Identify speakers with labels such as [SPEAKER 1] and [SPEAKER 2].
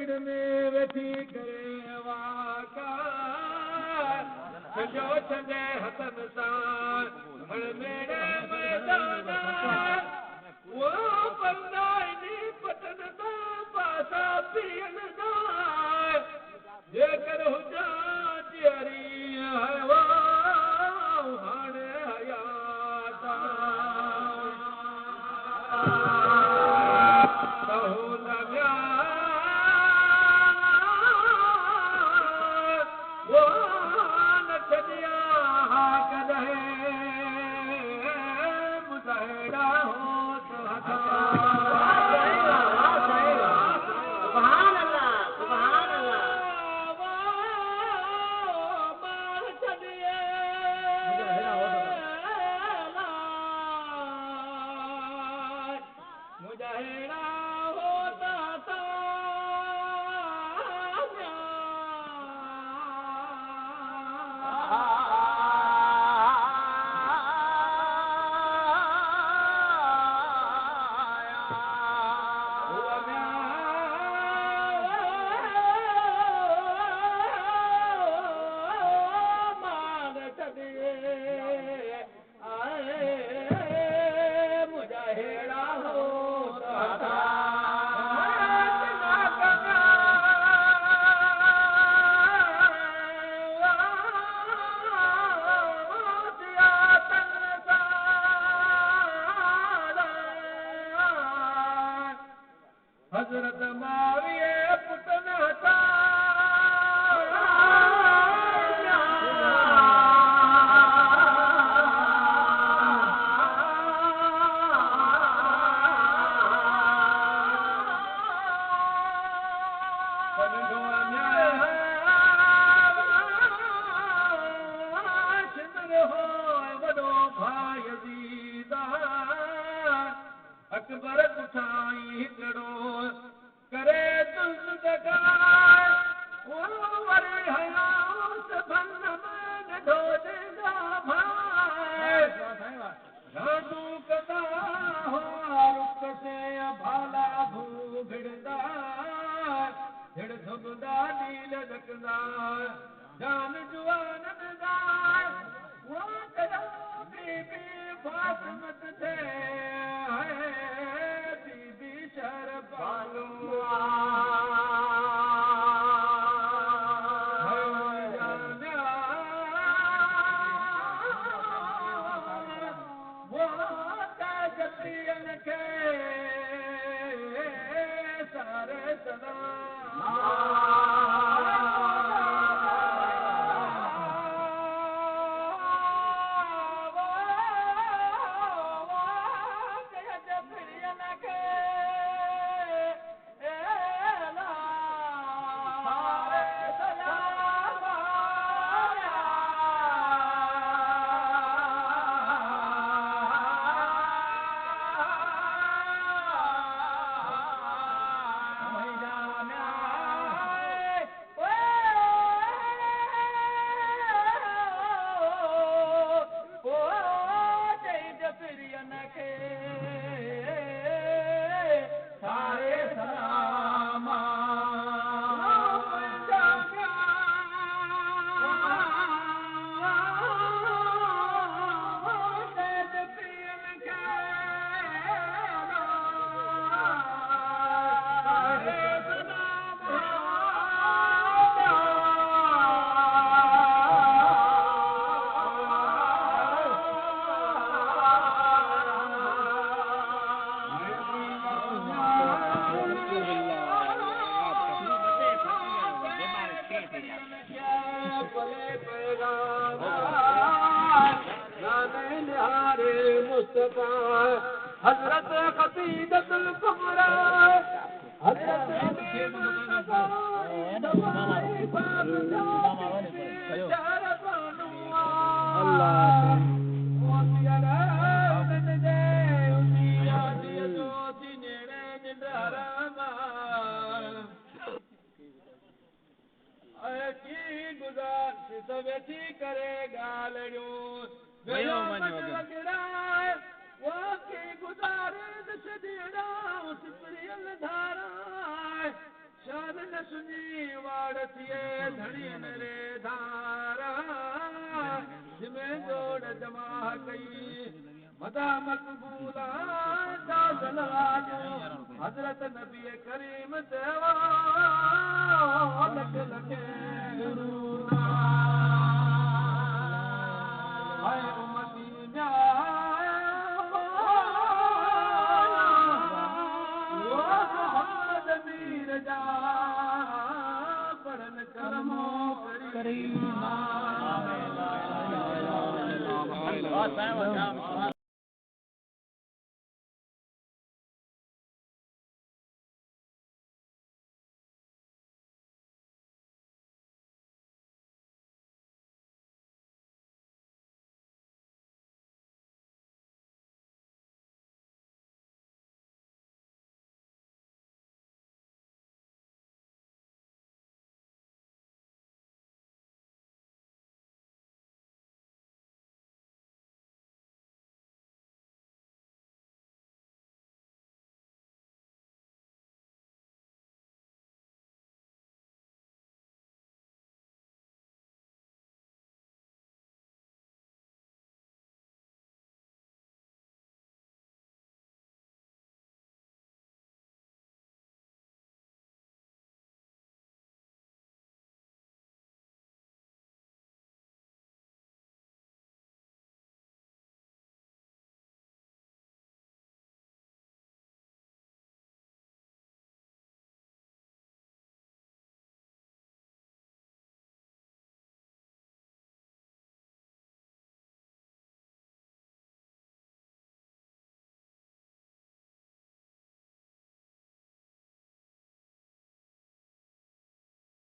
[SPEAKER 1] गिड़ में वेठी करे वाका छॾियो छॾे हथनि सां हण मेरे मैदान वो बंदाइनी पटन सां पासा पीअण सां जेकर हुजा जरी हवा हाणे हयात हज़रत माविए पुटन हटा अकबर पुछाई हिकिड़ो करे तुझ दगाए वो वरी हयास फन में नढो देंदा भाई राडू कदा हो रुक से भाला भू भिड़दा हिड़ धुबदा नील दकदा जान जुआन नदा वो कदा बीबी फातिमत थे सारे सदा हजरत खतीदतुल कुबरा हजरत वेठी करे गालियो वेयो लगड़ा वो की गुजारे दशदिड़ा उस प्रियल धारा मन न सुनी वाड़ थिए धनी मेरे धारा जिमें जोड़ जमा कई मदा मकबूला सलवानो हजरत नबी करीम देवा लख लखे गुरुना हाय उम्मती मोहम्मद मीर जा पढ़न करमो करीमा